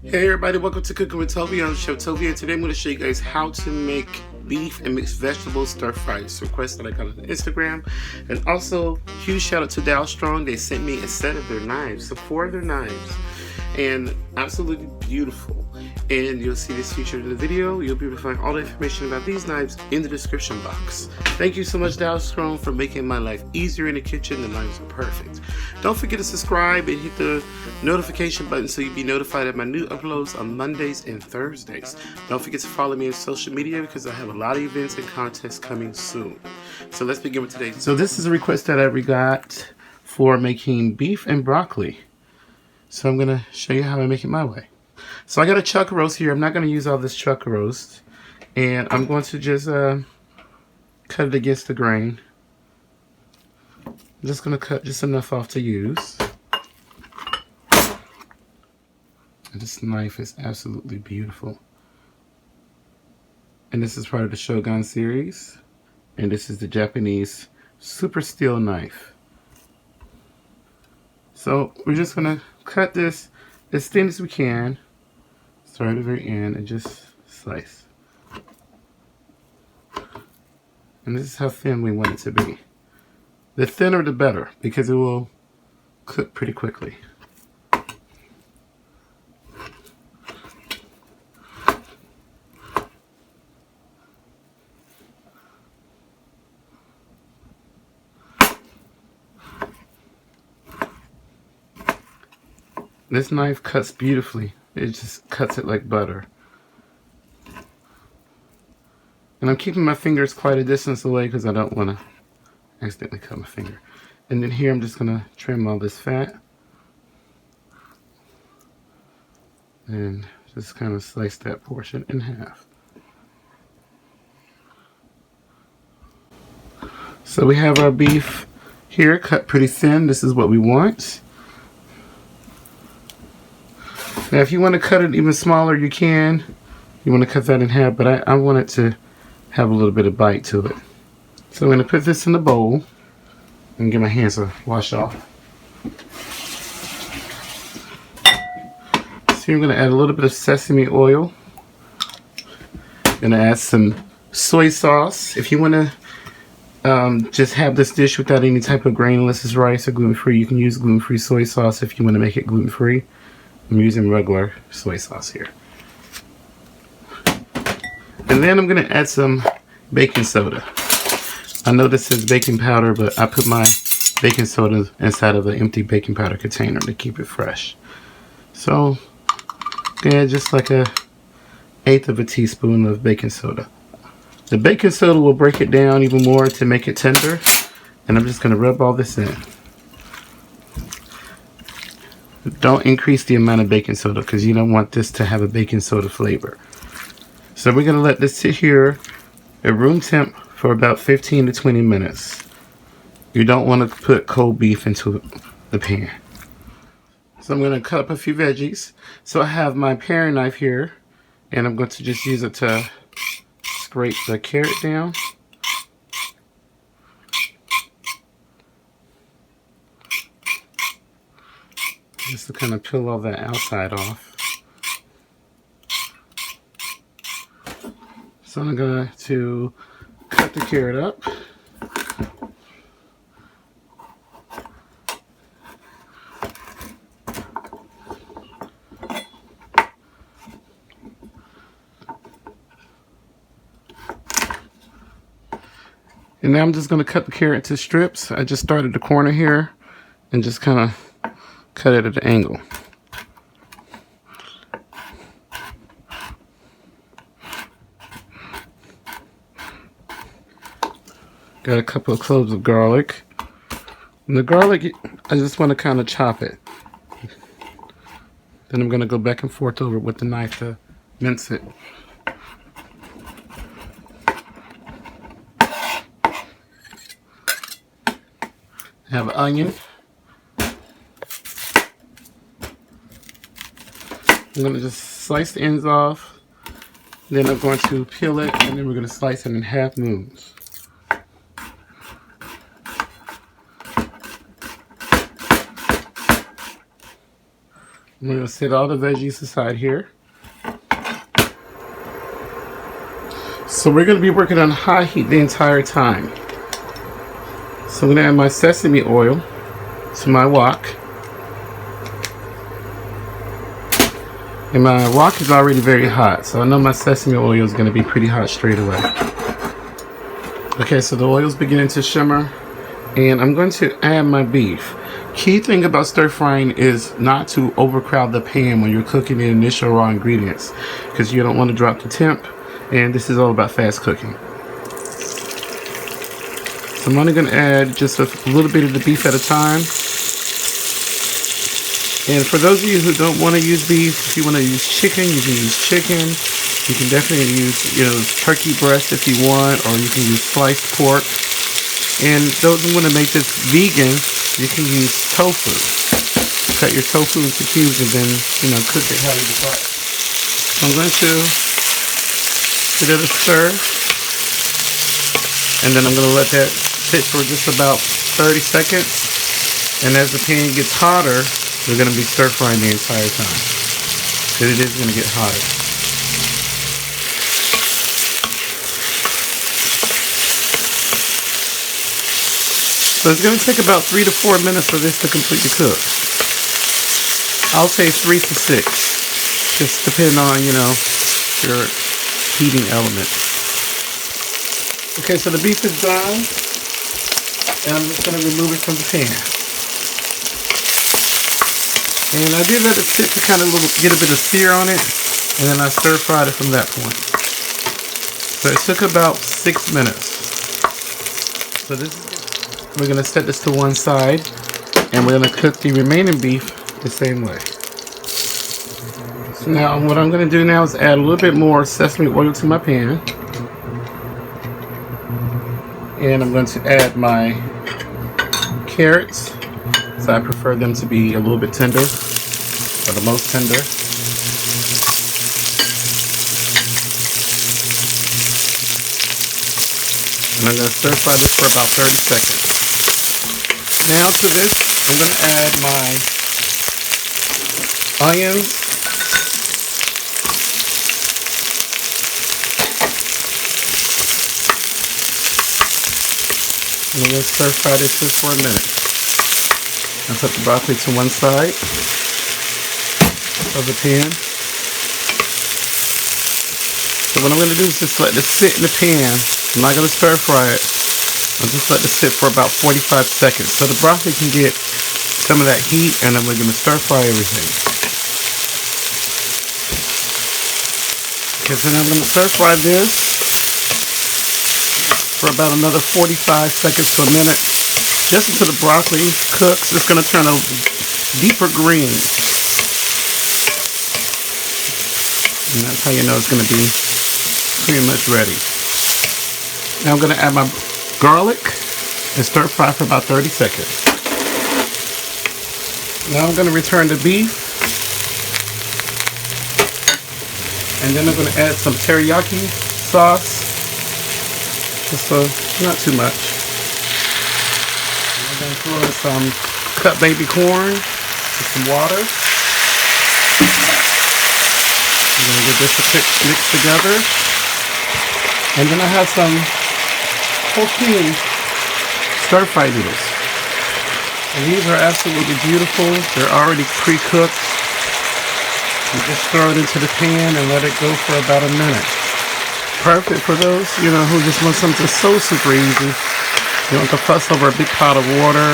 Hey everybody, welcome to Cooking with Tovia. I'm Chef Tovia, and today I'm going to show you guys how to make beef and mixed vegetables stir fry. It's a request that I got on Instagram. And also, huge shout out to Dalstrong. They sent me a set of their knives, so 4 of their knives, and absolutely beautiful. And you'll see this featured in the video. You'll be able to find all the information about these knives in the description box. Thank you so much, Dalstrong, for making my life easier in the kitchen. The knives are perfect. Don't forget to subscribe and hit the notification button so you'll be notified of my new uploads on Mondays and Thursdays. Don't forget to follow me on social media because I have a lot of events and contests coming soon. So let's begin with today. So this is a request that I got for making beef and broccoli. So I'm going to show you how I make it my way. So I got a chuck roast here. I'm not going to use all this chuck roast. And I'm going to just cut it against the grain. I'm just going to cut just enough off to use. And this knife is absolutely beautiful. And this is part of the Shogun series. And this is the Japanese super steel knife. So we're just going to cut this as thin as we can. Start at the very end and just slice. And this is how thin we want it to be. The thinner the better, because it will cook pretty quickly. This knife cuts beautifully. It just cuts it like butter. And I'm keeping my fingers quite a distance away because I don't want to accidentally cut my finger. And then here I'm just going to trim all this fat. And just kind of slice that portion in half. So we have our beef here cut pretty thin. This is what we want. Now if you want to cut it even smaller, you can. You want to cut that in half, but I want it to have a little bit of bite to it. So I'm going to put this in the bowl and get my hands a wash off. So here I'm going to add a little bit of sesame oil. I'm going to add some soy sauce. If you want to just have this dish without any type of grain, unless it's rice or gluten-free, you can use gluten-free soy sauce if you want to make it gluten-free. I'm using regular soy sauce here. And then I'm going to add some baking soda. I know this says baking powder, but I put my baking soda inside of an empty baking powder container to keep it fresh. So, add just like a 1/8 of a teaspoon of baking soda. The baking soda will break it down even more to make it tender. And I'm just going to rub all this in. Don't increase the amount of baking soda because you don't want this to have a baking soda flavor. So we're going to let this sit here at room temp for about 15 to 20 minutes. You don't want to put cold beef into the pan. So I'm going to cut up a few veggies. So I have my paring knife here, and I'm going to just use it to scrape the carrot down. Just to kind of peel all that outside off. So I'm going to cut the carrot up. And now I'm just going to cut the carrot to strips. I just started the corner here and just kind of cut it at an angle. Got a couple of cloves of garlic. And the garlic, I just want to kind of chop it. Then I'm going to go back and forth over with the knife to mince it. I have an onion. I'm going to just slice the ends off. Then I'm going to peel it, and then we're going to slice it in half moons. I'm going to set all the veggies aside here. So we're going to be working on high heat the entire time. So I'm going to add my sesame oil to my wok. And my wok is already very hot, so I know my sesame oil is going to be pretty hot straight away. Okay, so the oil is beginning to shimmer, and I'm going to add my beef. Key thing about stir frying is not to overcrowd the pan when you're cooking the initial raw ingredients, because you don't want to drop the temp, and this is all about fast cooking. So I'm only going to add just a little bit of the beef at a time. And for those of you who don't want to use beef, if you want to use chicken, you can use chicken. You can definitely use, turkey breast if you want, or you can use sliced pork. And those who want to make this vegan, you can use tofu. Cut your tofu into cubes and then, cook it how you decide. So I'm going to give it a stir. And then I'm going to let that sit for just about 30 seconds. And as the pan gets hotter, we're going to be stir frying the entire time, because it is going to get hotter. So it's going to take about 3 to 4 minutes for this to completely cook. I'll say 3 to 6, just depending on, your heating element. Okay, so the beef is done, and I'm just going to remove it from the pan. And I did let it sit to kind of get a bit of sear on it, and then I stir fried it from that point. So it took about 6 minutes. So we're going to set this to one side, and we're going to cook the remaining beef the same way. So now what I'm going to do now is add a little bit more sesame oil to my pan. And I'm going to add my carrots. So I prefer them to be a little bit tender, or the most tender. And I'm going to stir fry this for about 30 seconds. Now to this, I'm going to add my onions. And I'm going to stir fry this just for a minute. I'll put the broccoli to one side of the pan. So what I'm going to do is just let this sit in the pan. I'm not going to stir fry it. I'll just let this sit for about 45 seconds so the broccoli can get some of that heat, and then we're going to stir fry everything. Okay, so now I'm going to stir fry this for about another 45 seconds to a minute. Just until the broccoli cooks. It's going to turn a deeper green. And that's how you know it's going to be pretty much ready. Now I'm going to add my garlic and stir fry for about 30 seconds. Now I'm going to return the beef. And then I'm going to add some teriyaki sauce. Just not too much. I'm going to throw in some cut baby corn with some water. I'm going to give this a quick mix together. And then I have some Hokkien stir-fry noodles. And these are absolutely beautiful. They're already pre-cooked. You just throw it into the pan and let it go for about a minute. Perfect for those, who just want something so super easy. You don't have to fuss over a big pot of water,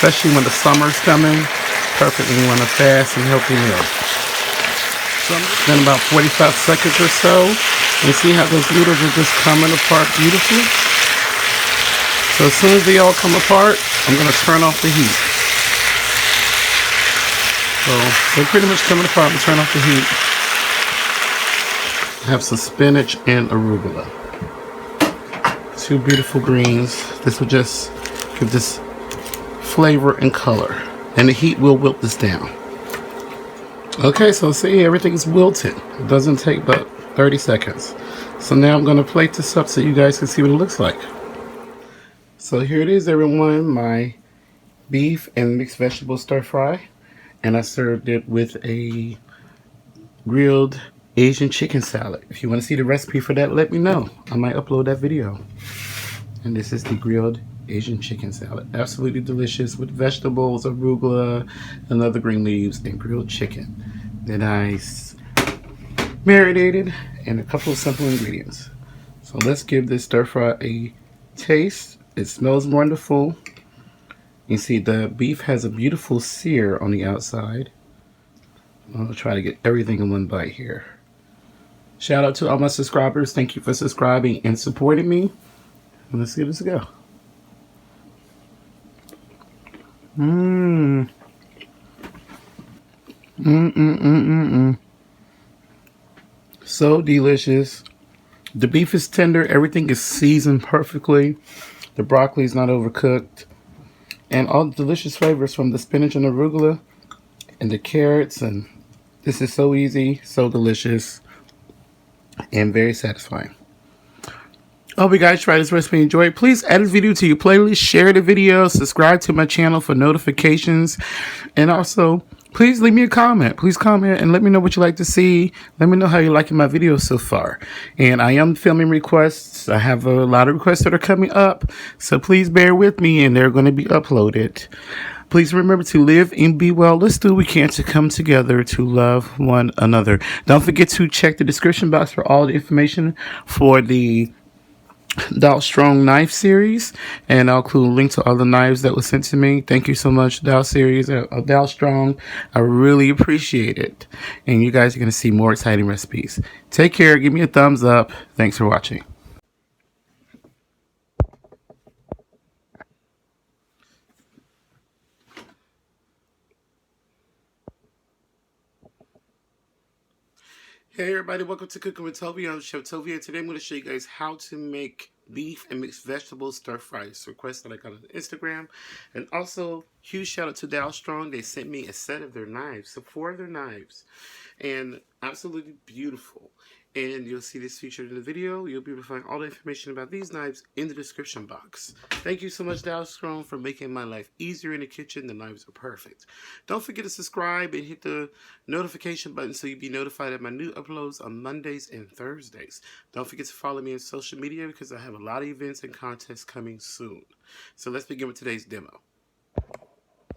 especially when the summer's coming. Perfect when you want a fast and healthy meal. So then about 45 seconds or so, and see how those noodles are just coming apart beautifully. So as soon as they all come apart, I'm going to turn off the heat. So they're pretty much coming apart and turn off the heat. I have some spinach and arugula. Two beautiful greens. This will just give this flavor and color. And the heat will wilt this down. Okay, so see, everything's wilted. It doesn't take but 30 seconds. So now I'm going to plate this up so you guys can see what it looks like. So here it is, everyone, my beef and mixed vegetable stir fry. and I served it with a grilled Asian chicken salad. If you want to see the recipe for that, let me know. I might upload that video. And this is the grilled Asian chicken salad. Absolutely delicious with vegetables, arugula, and other green leaves, and grilled chicken. Then I marinated and a couple of simple ingredients. So let's give this stir fry a taste. It smells wonderful. You see the beef has a beautiful sear on the outside. I'll try to get everything in one bite here. Shout out to all my subscribers. Thank you for subscribing and supporting me. And let's give this a go. So delicious. The beef is tender. Everything is seasoned perfectly. The broccoli is not overcooked. And all the delicious flavors from the spinach and arugula and the carrots. And this is so easy, so delicious, and very satisfying. I hope you guys try this recipe and enjoy it. Please add this video to your playlist, share the video, subscribe to my channel for notifications, and also please leave me a comment. Please comment and let me know what you like to see. Let me know how you're liking my videos so far. And I am filming requests. I have a lot of requests that are coming up, so please bear with me, and they're going to be uploaded. Please remember to live and be well. Let's do what we can to come together to love one another. Don't forget to check the description box for all the information for the Dalstrong knife series, and I'll include a link to all the knives that were sent to me. Thank you so much, Dalstrong. I really appreciate it. And you guys are going to see more exciting recipes. Take care. Give me a thumbs up. Thanks for watching. Hey everybody, welcome to Cooking with Tovia. I'm Chef Tovia. Today I'm going to show you guys how to make beef and mixed vegetables stir fries. Request that I got on Instagram. And also, huge shout out to Dalstrong. They sent me a set of their knives, so 4 of their knives. And absolutely beautiful. And you'll see this featured in the video. You'll be able to find all the information about these knives in the description box. Thank you so much, Dalstrong, for making my life easier in the kitchen. The knives are perfect. Don't forget to subscribe and hit the notification button so you'll be notified of my new uploads on Mondays and Thursdays. Don't forget to follow me on social media because I have a lot of events and contests coming soon. So let's begin with today's demo.